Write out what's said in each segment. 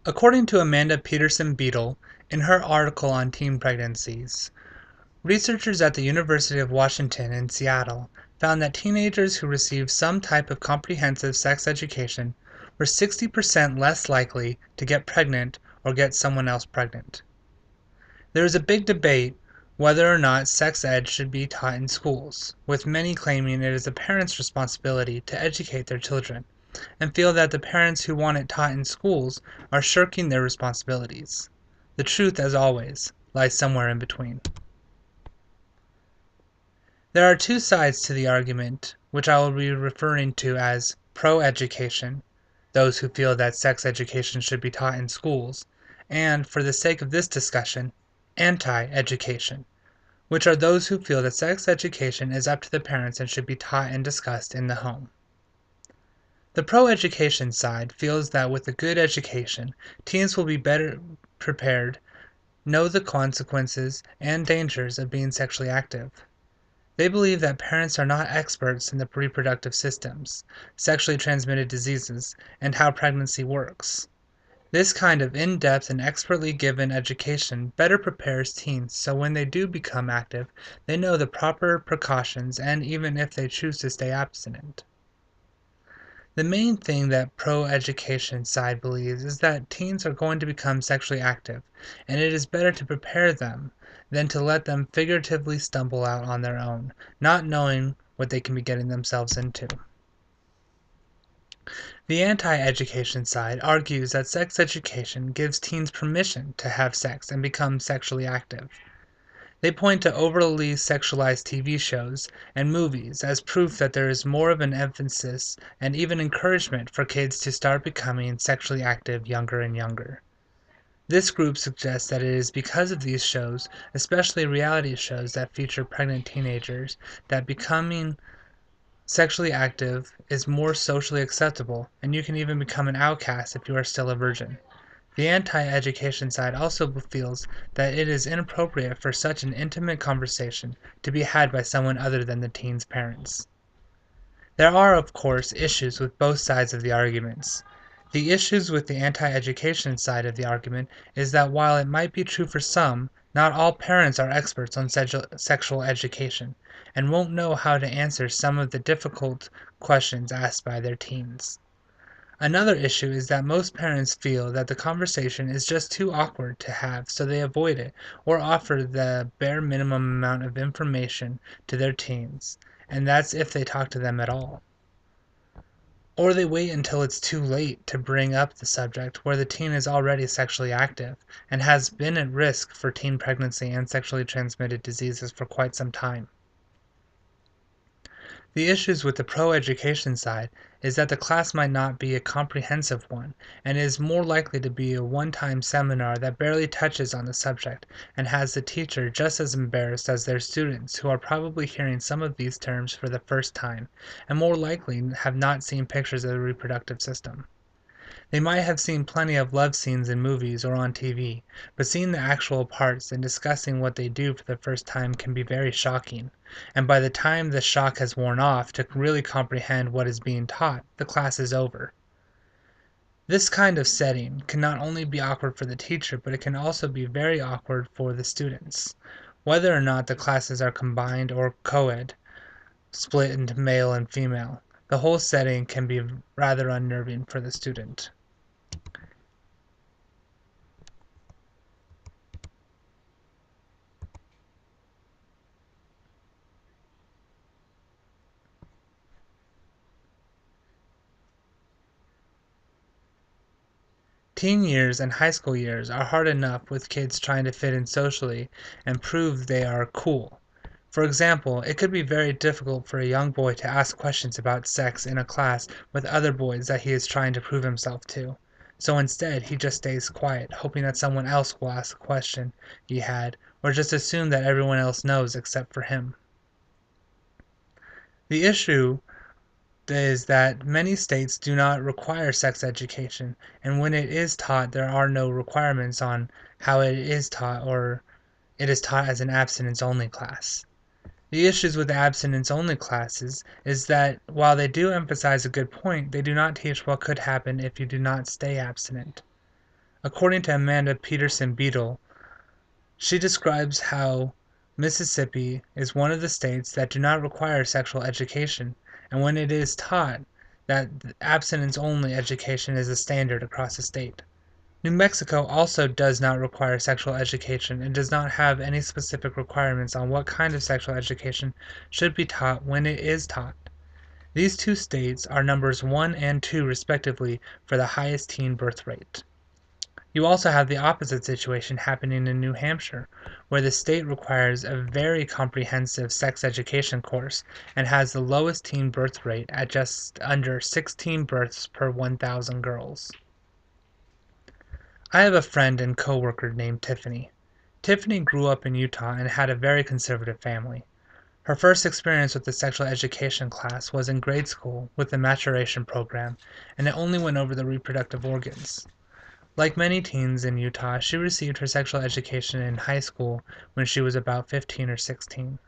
According to Amanda Peterson Beadle, in her article on teen pregnancies, researchers at the University of Washington in Seattle found that teenagers who received some type of comprehensive sex education were 60% less likely to get pregnant or get someone else pregnant. There is a big debate whether or not sex ed should be taught in schools, with many claiming it is a parent's responsibility to educate their children, and feel that the parents who want it taught in schools are shirking their responsibilities. The truth, as always, lies somewhere in between. There are two sides to the argument, which I will be referring to as pro-education, those who feel that sex education should be taught in schools, and, for the sake of this discussion, anti-education, which are those who feel that sex education is up to the parents and should be taught and discussed in the home. The pro-education side feels that with a good education, teens will be better prepared, know the consequences and dangers of being sexually active. They believe that parents are not experts in the reproductive systems, sexually transmitted diseases, and how pregnancy works. This kind of in-depth and expertly given education better prepares teens so when they do become active, they know the proper precautions and even if they choose to stay abstinent. The main thing that pro-education side believes is that teens are going to become sexually active, and it is better to prepare them than to let them figuratively stumble out on their own, not knowing what they can be getting themselves into. The anti-education side argues that sex education gives teens permission to have sex and become sexually active. They point to overly sexualized TV shows and movies as proof that there is more of an emphasis and even encouragement for kids to start becoming sexually active younger and younger. This group suggests that it is because of these shows, especially reality shows that feature pregnant teenagers, that becoming sexually active is more socially acceptable, and you can even become an outcast if you are still a virgin. The anti-education side also feels that it is inappropriate for such an intimate conversation to be had by someone other than the teen's parents. There are, of course, issues with both sides of the arguments. The issues with the anti-education side of the argument is that while it might be true for some, not all parents are experts on sexual education and won't know how to answer some of the difficult questions asked by their teens. Another issue is that most parents feel that the conversation is just too awkward to have, so they avoid it or offer the bare minimum amount of information to their teens, and that's if they talk to them at all. Or they wait until it's too late to bring up the subject where the teen is already sexually active and has been at risk for teen pregnancy and sexually transmitted diseases for quite some time. The issues with the pro-education side is that the class might not be a comprehensive one, and is more likely to be a one-time seminar that barely touches on the subject and has the teacher just as embarrassed as their students who are probably hearing some of these terms for the first time, and more likely have not seen pictures of the reproductive system. They might have seen plenty of love scenes in movies or on TV, but seeing the actual parts and discussing what they do for the first time can be very shocking, and by the time the shock has worn off to really comprehend what is being taught, the class is over. This kind of setting can not only be awkward for the teacher, but it can also be very awkward for the students. Whether or not the classes are combined or co-ed, split into male and female, the whole setting can be rather unnerving for the student. Teen years and high school years are hard enough with kids trying to fit in socially and prove they are cool. For example, it could be very difficult for a young boy to ask questions about sex in a class with other boys that he is trying to prove himself to. So instead, he just stays quiet, hoping that someone else will ask a question he had, or just assume that everyone else knows except for him. The issue is that many states do not require sex education, and when it is taught, there are no requirements on how it is taught, or it is taught as an abstinence-only class. The issues with abstinence-only classes is that while they do emphasize a good point, they do not teach what could happen if you do not stay abstinent. According to Amanda Peterson Beadle, she describes how Mississippi is one of the states that do not require sexual education, and when it is taught, that abstinence-only education is the standard across the state. New Mexico also does not require sexual education and does not have any specific requirements on what kind of sexual education should be taught when it is taught. These two states are numbers 1 and 2 respectively for the highest teen birth rate. You also have the opposite situation happening in New Hampshire, where the state requires a very comprehensive sex education course and has the lowest teen birth rate at just under 16 births per 1,000 girls. I have a friend and coworker named Tiffany. Tiffany grew up in Utah and had a very conservative family. Her first experience with the sexual education class was in grade school with the maturation program, and it only went over the reproductive organs. Like many teens in Utah, she received her sexual education in high school when she was about 15 or 16.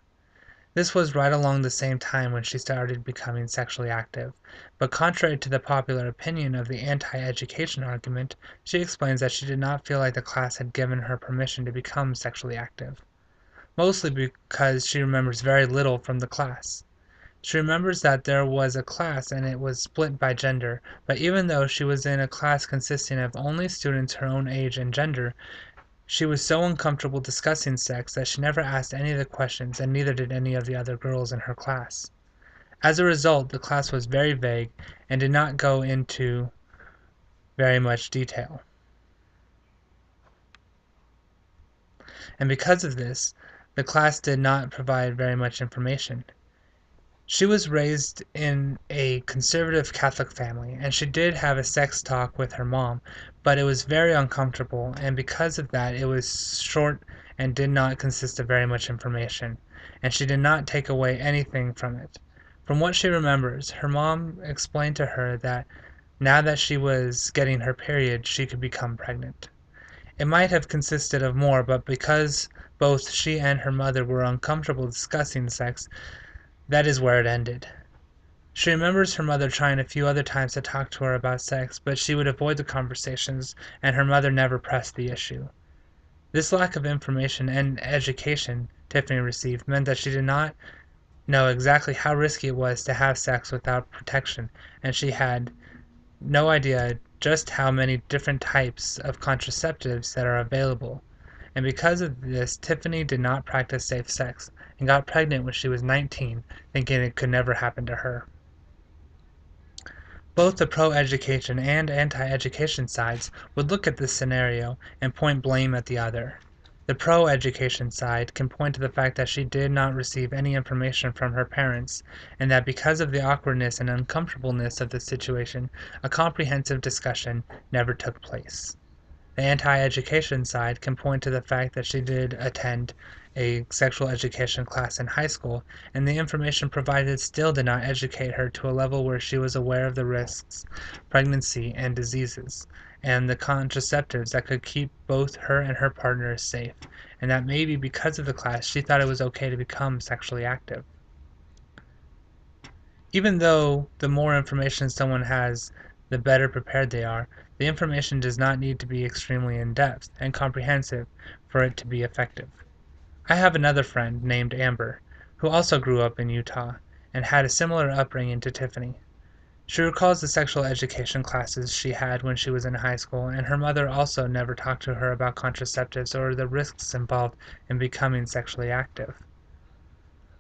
This was right along the same time when she started becoming sexually active, but contrary to the popular opinion of the anti-education argument, she explains that she did not feel like the class had given her permission to become sexually active, mostly because she remembers very little from the class. She remembers that there was a class and it was split by gender, but even though she was in a class consisting of only students her own age and gender, she was so uncomfortable discussing sex that she never asked any of the questions, and neither did any of the other girls in her class. As a result, the class was very vague and did not go into very much detail. And because of this, the class did not provide very much information. She was raised in a conservative Catholic family, and she did have a sex talk with her mom, but it was very uncomfortable, and because of that, it was short and did not consist of very much information, and she did not take away anything from it. From what she remembers, her mom explained to her that now that she was getting her period, she could become pregnant. It might have consisted of more, but because both she and her mother were uncomfortable discussing sex, that is where it ended. She remembers her mother trying a few other times to talk to her about sex, but she would avoid the conversations, and her mother never pressed the issue. This lack of information and education Tiffany received meant that she did not know exactly how risky it was to have sex without protection, and she had no idea just how many different types of contraceptives that are available. And because of this, Tiffany did not practice safe sex and got pregnant when she was 19, thinking it could never happen to her. Both the pro-education and anti-education sides would look at this scenario and point blame at the other. The pro-education side can point to the fact that she did not receive any information from her parents, and that because of the awkwardness and uncomfortableness of the situation, a comprehensive discussion never took place. The anti-education side can point to the fact that she did attend a sexual education class in high school, and the information provided still did not educate her to a level where she was aware of the risks, pregnancy, and diseases, and the contraceptives that could keep both her and her partners safe, and that maybe because of the class she thought it was okay to become sexually active. Even though the more information someone has, the better prepared they are, the information does not need to be extremely in-depth and comprehensive for it to be effective. I have another friend named Amber, who also grew up in Utah and had a similar upbringing to Tiffany. She recalls the sexual education classes she had when she was in high school, and her mother also never talked to her about contraceptives or the risks involved in becoming sexually active.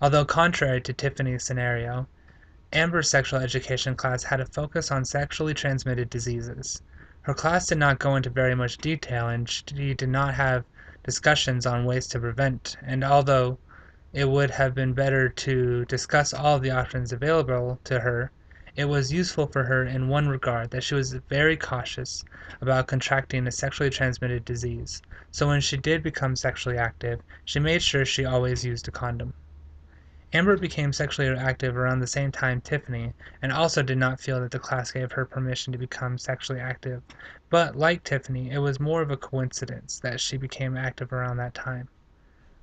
Although contrary to Tiffany's scenario, Amber's sexual education class had a focus on sexually transmitted diseases. Her class did not go into very much detail, and she did not have discussions on ways to prevent, and although it would have been better to discuss all of the options available to her, it was useful for her in one regard, that she was very cautious about contracting a sexually transmitted disease, so when she did become sexually active, she made sure she always used a condom. Amber became sexually active around the same time Tiffany, and also did not feel that the class gave her permission to become sexually active, but like Tiffany, it was more of a coincidence that she became active around that time.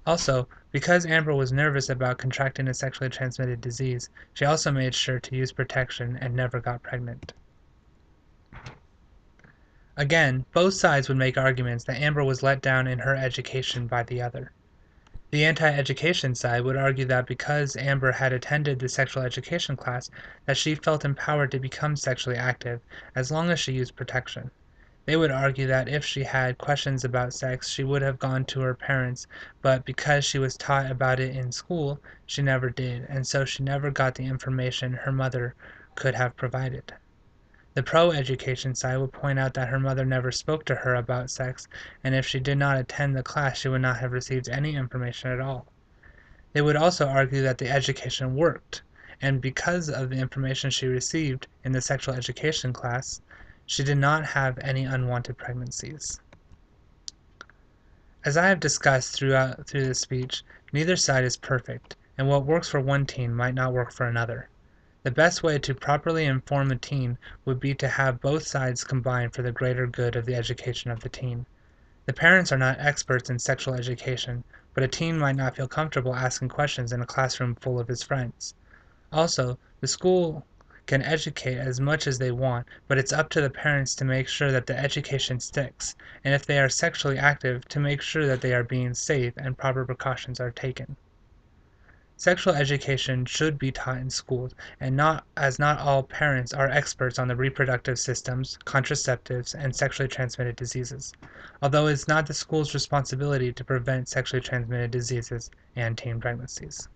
Also, because Amber was nervous about contracting a sexually transmitted disease, she also made sure to use protection and never got pregnant. Again, both sides would make arguments that Amber was let down in her education by the other. The anti-education side would argue that because Amber had attended the sexual education class, that she felt empowered to become sexually active as long as she used protection. They would argue that if she had questions about sex, she would have gone to her parents, but because she was taught about it in school, she never did, and so she never got the information her mother could have provided. The pro-education side would point out that her mother never spoke to her about sex, and if she did not attend the class, she would not have received any information at all. They would also argue that the education worked, and because of the information she received in the sexual education class, she did not have any unwanted pregnancies. As I have discussed through this speech, neither side is perfect, and what works for one teen might not work for another. The best way to properly inform a teen would be to have both sides combine for the greater good of the education of the teen. The parents are not experts in sexual education, but a teen might not feel comfortable asking questions in a classroom full of his friends. Also, the school can educate as much as they want, but it's up to the parents to make sure that the education sticks, and if they are sexually active, to make sure that they are being safe and proper precautions are taken. Sexual education should be taught in schools, and not all parents are experts on the reproductive systems, contraceptives, and sexually transmitted diseases, although it's not the school's responsibility to prevent sexually transmitted diseases and teen pregnancies.